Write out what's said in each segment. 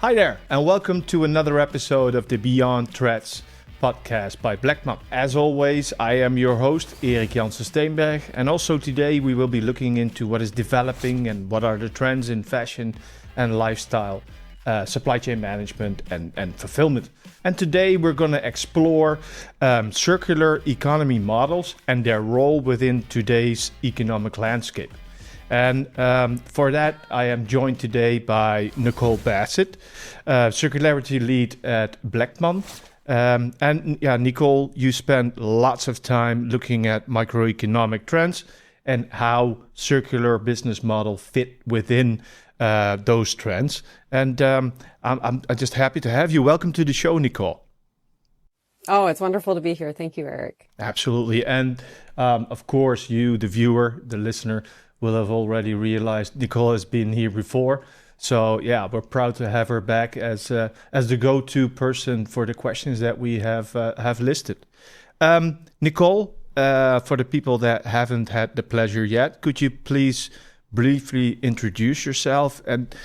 Hi there, and welcome to another episode of the Beyond Threats podcast by Bleckmann. As always, I am your host, Erik Janssen Steenberg, and also today we will be looking into what is developing and what are the trends in fashion and lifestyle, supply chain management and fulfillment. And today we're going to explore circular economy models and their role within today's economic landscape. And for that, I am joined today by Nicole Bassett, circularity lead at Bleckmann. Nicole, you spent lots of time looking at microeconomic trends and how circular business model fit within those trends. And I'm just happy to have you. Welcome to the show, Nicole. Oh, it's wonderful to be here. Thank you, Erik. Absolutely. And of course, you, the viewer, the listener, will have already realized Nicole has been here before. So yeah, we're proud to have her back as the go-to person for the questions that we have listed. Nicole, for the people that haven't had the pleasure yet, could you please briefly introduce yourself and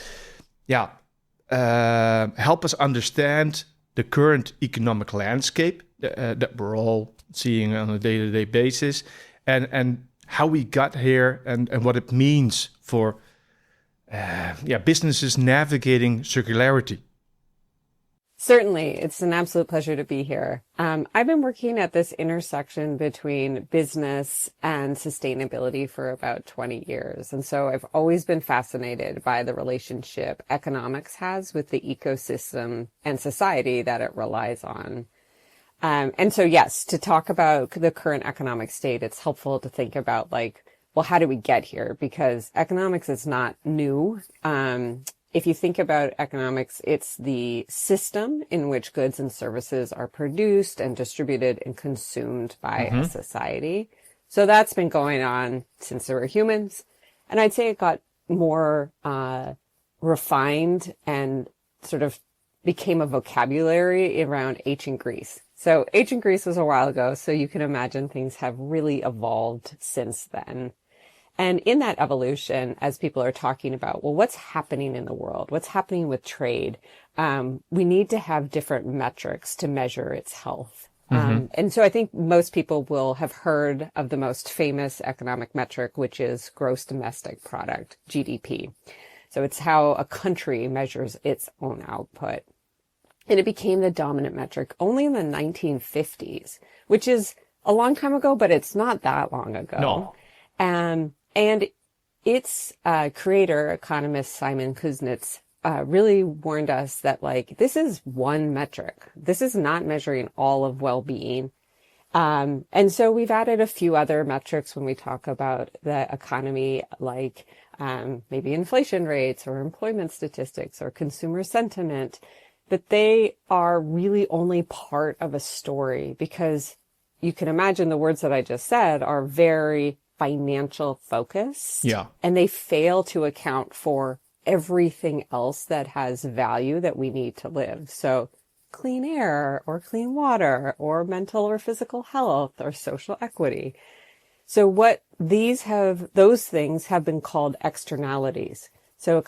help us understand the current economic landscape that we're all seeing on a day-to-day basis, and how we got here and what it means for businesses navigating circularity. Certainly. It's an absolute pleasure to be here. I've been working at this intersection between business and sustainability for about 20 years. And so I've always been fascinated by the relationship economics has with the ecosystem and society that it relies on. And so, yes, to talk about the current economic state, it's helpful to think about how do we get here? Because economics is not new. If you think about economics, it's the system in which goods and services are produced and distributed and consumed by a society. So that's been going on since there were humans. And I'd say it got more refined and sort of became a vocabulary around ancient Greece. So ancient Greece was a while ago, so you can imagine things have really evolved since then. And in that evolution, as people are talking about, well, what's happening in the world? What's happening with trade? We need to have different metrics to measure its health. And so I think most people will have heard of the most famous economic metric, which is gross domestic product, GDP. So it's how a country measures its own output. And it became the dominant metric only in the 1950s, which is a long time ago, but it's not that long ago. No. And its creator, economist Simon Kuznets, really warned us that this is one metric. This is not measuring all of well-being. And so we've added a few other metrics when we talk about the economy, maybe inflation rates or employment statistics or consumer sentiment. But they are really only part of a story, because you can imagine the words that I just said are very financial focused. Yeah. And they fail to account for everything else that has value that we need to live. So clean air or clean water or mental or physical health or social equity. So what those things have been called externalities. So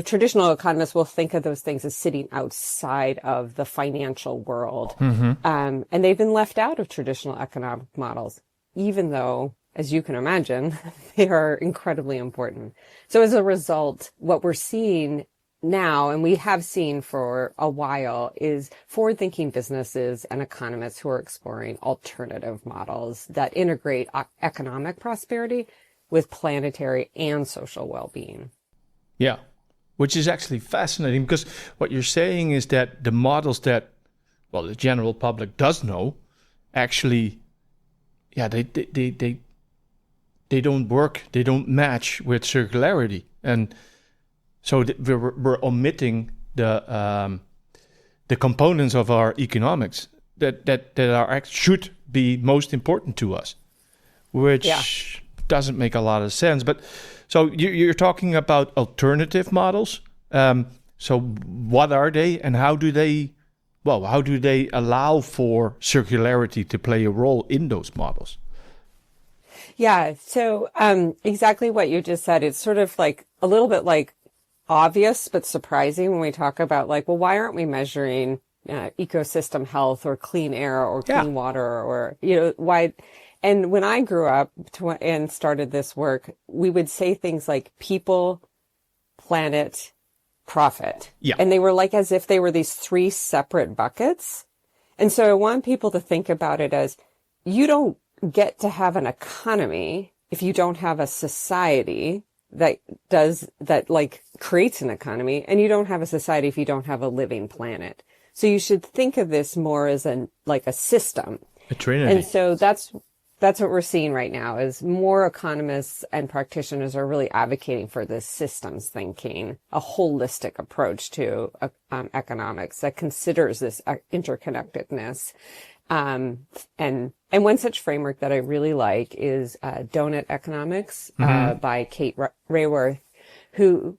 traditional economists will think of those things as sitting outside of the financial world. And they've been left out of traditional economic models, even though, as you can imagine, they are incredibly important. So as a result, what we're seeing now, and we have seen for a while, is forward-thinking businesses and economists who are exploring alternative models that integrate economic prosperity with planetary and social well-being. Yeah. Which is actually fascinating, because what you're saying is that the models that, the general public does know, actually, they don't work, they don't match with circularity, and so we're omitting the components of our economics that should be most important to us, which doesn't make a lot of sense, but. So you're talking about alternative models. So what are they, and how do they allow for circularity to play a role in those models? Yeah. So exactly what you just said. It's sort of like a little bit like obvious but surprising when we talk about like, well, why aren't we measuring ecosystem health or clean air or clean water or, why? And when I grew up and started this work, we would say things like people, planet, profit. Yeah. And they were like as if they were these three separate buckets. And so I want people to think about it as you don't get to have an economy if you don't have a society that creates an economy, and you don't have a society if you don't have a living planet. So you should think of this more as a system. A trinity. And so that's what we're seeing right now is more economists and practitioners are really advocating for this systems thinking, a holistic approach to economics that considers this interconnectedness. And one such framework that I really like is Donut Economics by Kate Raworth, who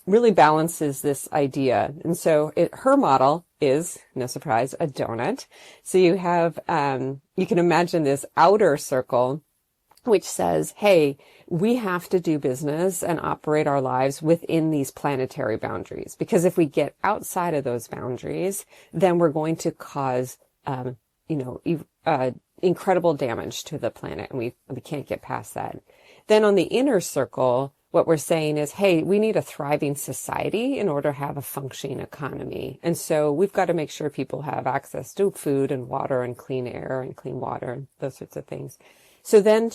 really balances this idea. And so her model is, no surprise, a donut. So you have, you can imagine this outer circle, which says, hey, we have to do business and operate our lives within these planetary boundaries. Because if we get outside of those boundaries, then we're going to cause, incredible damage to the planet. And we can't get past that. Then on the inner circle, what we're saying is, hey, we need a thriving society in order to have a functioning economy. And so we've got to make sure people have access to food and water and clean air and clean water and those sorts of things. So then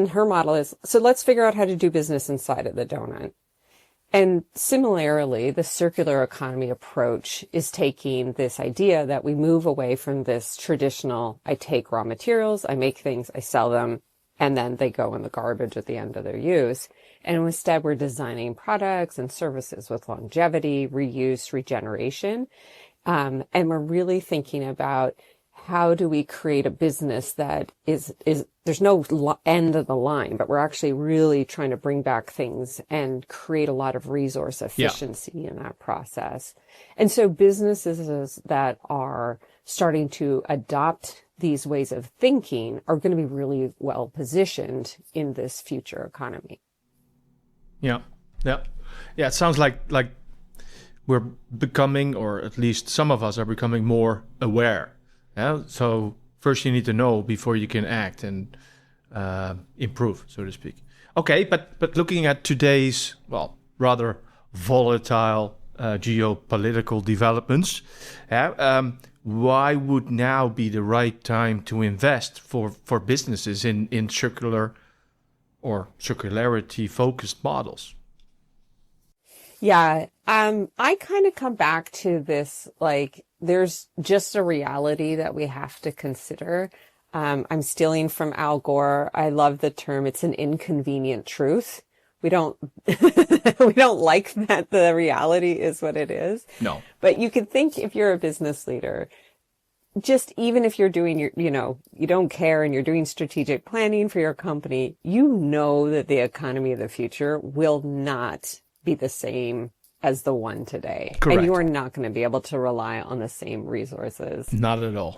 her model is, so let's figure out how to do business inside of the donut. And similarly, the circular economy approach is taking this idea that we move away from this traditional, I take raw materials, I make things, I sell them, and then they go in the garbage at the end of their use. And instead, we're designing products and services with longevity, reuse, regeneration. And we're really thinking about how do we create a business that is there's no end of the line, but we're actually really trying to bring back things and create a lot of resource efficiency in that process. And so businesses that are starting to adopt these ways of thinking are going to be really well positioned in this future economy. Yeah. It sounds like we're becoming, or at least some of us are becoming more aware. Yeah. So first you need to know before you can act and improve, so to speak. Okay, but looking at today's rather volatile geopolitical developments, why would now be the right time to invest for businesses in circular or circularity focused models? Yeah, I kind of come back to this, like, there's just a reality that we have to consider. I'm stealing from Al Gore. I love the term. It's an inconvenient truth. We don't, we don't like that the reality is what it is. No. But you can think if you're a business leader, just even if you're doing your, you don't care and you're doing strategic planning for your company, you know that the economy of the future will not be the same as the one today. Correct. And you are not going to be able to rely on the same resources. Not at all.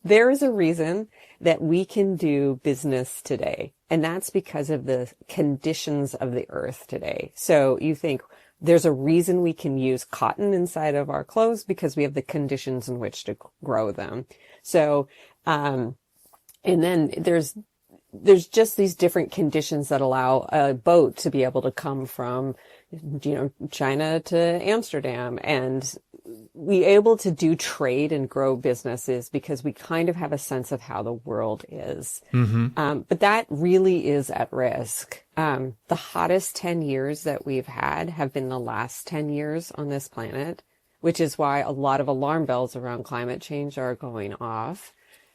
There is a reason that we can do business today, and that's because of the conditions of the earth today. So you think there's a reason we can use cotton inside of our clothes because we have the conditions in which to grow them. So, and then there's just these different conditions that allow a boat to be able to come from, China to Amsterdam, and we able to do trade and grow businesses because we kind of have a sense of how the world is. Mm-hmm. But that really is at risk. The hottest 10 years that we've had have been the last 10 years on this planet, which is why a lot of alarm bells around climate change are going off.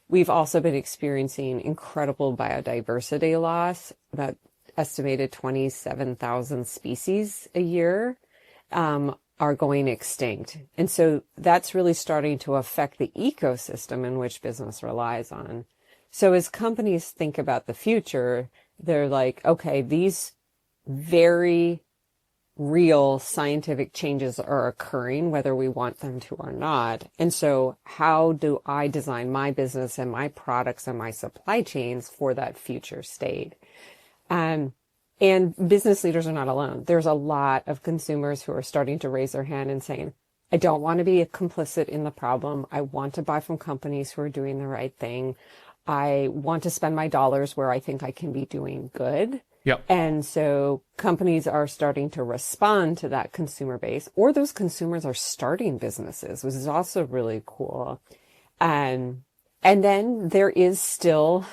We've also been experiencing incredible biodiversity loss. About estimated 27,000 species a year are going extinct. And so that's really starting to affect the ecosystem in which business relies on. So as companies think about the future, they're like, okay, these very real scientific changes are occurring, whether we want them to or not. And so how do I design my business and my products and my supply chains for that future state? And business leaders are not alone. There's a lot of consumers who are starting to raise their hand and saying, I don't want to be complicit in the problem. I want to buy from companies who are doing the right thing. I want to spend my dollars where I think I can be doing good. Yep. And so companies are starting to respond to that consumer base, or those consumers are starting businesses, which is also really cool. And then there is still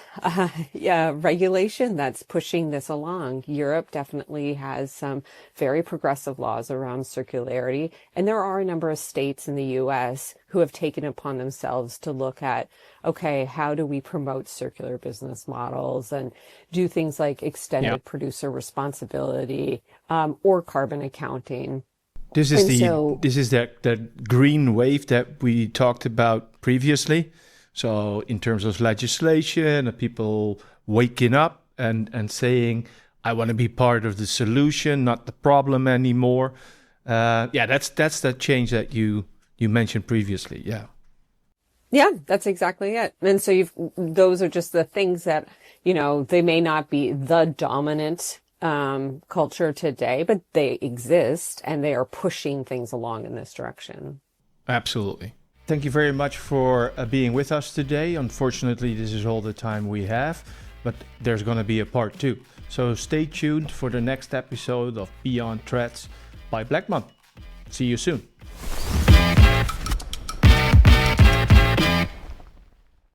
regulation that's pushing this along. Europe definitely has some very progressive laws around circularity. And there are a number of states in the US who have taken upon themselves to look at, okay, how do we promote circular business models and do things like extended producer responsibility or carbon accounting. This is that green wave that we talked about previously. So in terms of legislation, people waking up and saying, I want to be part of the solution, not the problem anymore. That's that change that you mentioned previously. Yeah, that's exactly it. And so those are just the things that, they may not be the dominant culture today, but they exist and they are pushing things along in this direction. Absolutely. Thank you very much for being with us today. Unfortunately, this is all the time we have, but there's going to be a part 2. So stay tuned for the next episode of Beyond Threats by Bleckmann. See you soon.